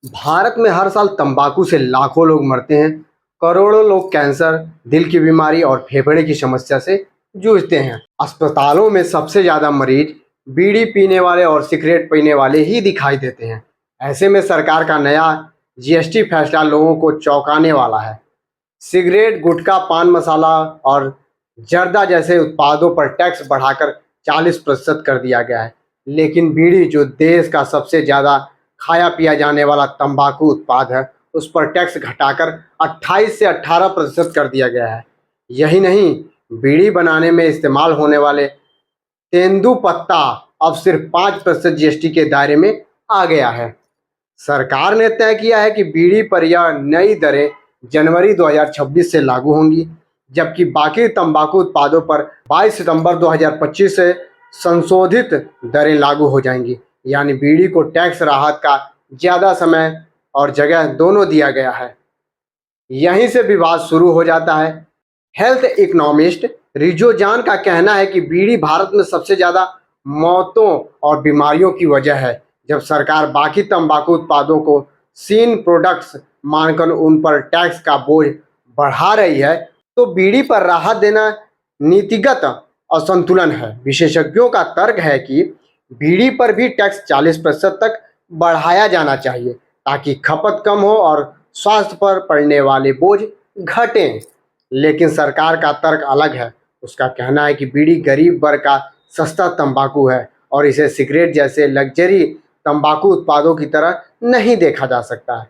भारत में हर साल तंबाकू से लाखों लोग मरते हैं। करोड़ों लोग कैंसर, दिल की बीमारी और फेफड़े की समस्या से जूझते हैं। अस्पतालों में सबसे ज्यादा मरीज बीड़ी पीने वाले और सिगरेट पीने वाले ही दिखाई देते हैं। ऐसे में सरकार का नया जीएसटी फैसला लोगों को चौंकाने वाला है। सिगरेट, गुटखा, पान मसाला और जर्दा जैसे उत्पादों पर टैक्स बढ़ाकर 40% कर दिया गया है। लेकिन बीड़ी, जो देश का सबसे ज़्यादा खाया पिया जाने वाला तंबाकू उत्पाद है, उस पर टैक्स घटाकर 28 से 18% कर दिया गया है। यही नहीं, बीड़ी बनाने में इस्तेमाल होने वाले तेंदूपत्ता अब सिर्फ 5% जीएसटी के दायरे में आ गया है। सरकार ने तय किया है कि बीड़ी पर यह नई दरें जनवरी 2026 से लागू होंगी, जबकि बाकी तंबाकू उत्पादों पर 22 सितंबर 2025 से संशोधित दरें लागू हो जाएंगी। यानी बीड़ी को टैक्स राहत का ज़्यादा समय और जगह दोनों दिया गया है। यहीं से विवाद शुरू हो जाता है। हेल्थ इकोनॉमिस्ट रिजोजान का कहना है कि बीड़ी भारत में सबसे ज़्यादा मौतों और बीमारियों की वजह है। जब सरकार बाकी तंबाकू उत्पादों को सीन प्रोडक्ट्स मानकर उन पर टैक्स का बोझ बढ़ा रही है, तो बीड़ी पर राहत देना नीतिगत असंतुलन है। विशेषज्ञों का तर्क है कि बीड़ी पर भी टैक्स 40% तक बढ़ाया जाना चाहिए, ताकि खपत कम हो और स्वास्थ्य पर पड़ने वाले बोझ घटें। लेकिन सरकार का तर्क अलग है। उसका कहना है कि बीड़ी गरीब वर्ग का सस्ता तंबाकू है और इसे सिगरेट जैसे लग्जरी तंबाकू उत्पादों की तरह नहीं देखा जा सकता है।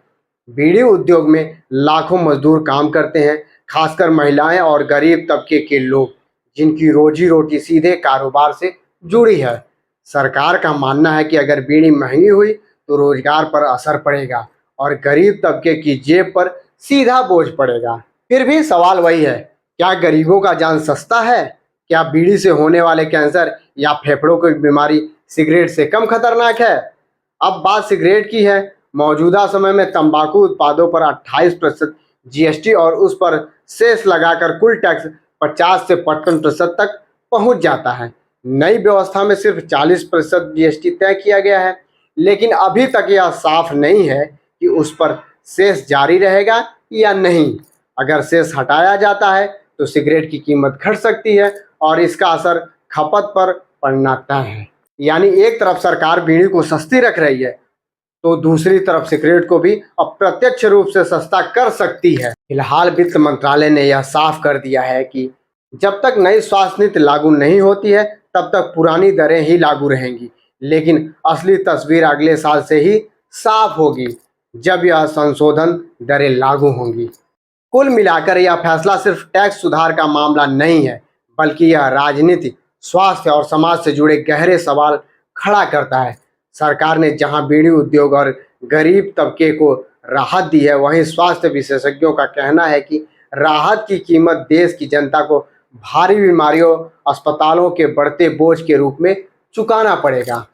बीड़ी उद्योग में लाखों मजदूर काम करते हैं, खासकर महिलाएं और गरीब तबके के लोग, जिनकी रोजी रोटी सीधे कारोबार से जुड़ी है। सरकार का मानना है कि अगर बीड़ी महंगी हुई तो रोजगार पर असर पड़ेगा और गरीब तबके की जेब पर सीधा बोझ पड़ेगा। फिर भी सवाल वही है, क्या गरीबों का जान सस्ता है? क्या बीड़ी से होने वाले कैंसर या फेफड़ों की बीमारी सिगरेट से कम खतरनाक है? अब बात सिगरेट की है। मौजूदा समय में तंबाकू उत्पादों पर 28% जीएसटी और उस पर सेस लगाकर कुल टैक्स 50 से 55% तक पहुंच जाता है। नई व्यवस्था में सिर्फ 40% जीएसटी तय किया गया है, लेकिन अभी तक यह साफ नहीं है कि उस पर सेस जारी रहेगा या नहीं। अगर सेस हटाया जाता है तो सिगरेट की कीमत घट सकती है और इसका असर खपत पर पड़ना तय है। यानी एक तरफ सरकार बीड़ी को सस्ती रख रही है, तो दूसरी तरफ सिगरेट को भी अप्रत्यक्ष रूप से सस्ता कर सकती है। फिलहाल वित्त मंत्रालय ने यह साफ कर दिया है कि जब तक नई स्वास्थ्य नीति लागू नहीं होती है, तब तक पुरानी दरें ही लागू रहेंगी। लेकिन असली तस्वीर अगले साल से ही साफ होगी, जब यह संशोधन दरें लागू होंगी। कुल मिलाकर यह फैसला सिर्फ टैक्स सुधार का मामला नहीं है, बल्कि यह राजनीति, स्वास्थ्य और समाज से जुड़े गहरे सवाल खड़ा करता है। सरकार ने जहां बीड़ी उद्योग और गरीब तबके को राहत दी है, वहीं स्वास्थ्य विशेषज्ञों का कहना है कि राहत की कीमत देश की जनता को भारी बीमारियों, अस्पतालों के बढ़ते बोझ के रूप में चुकाना पड़ेगा।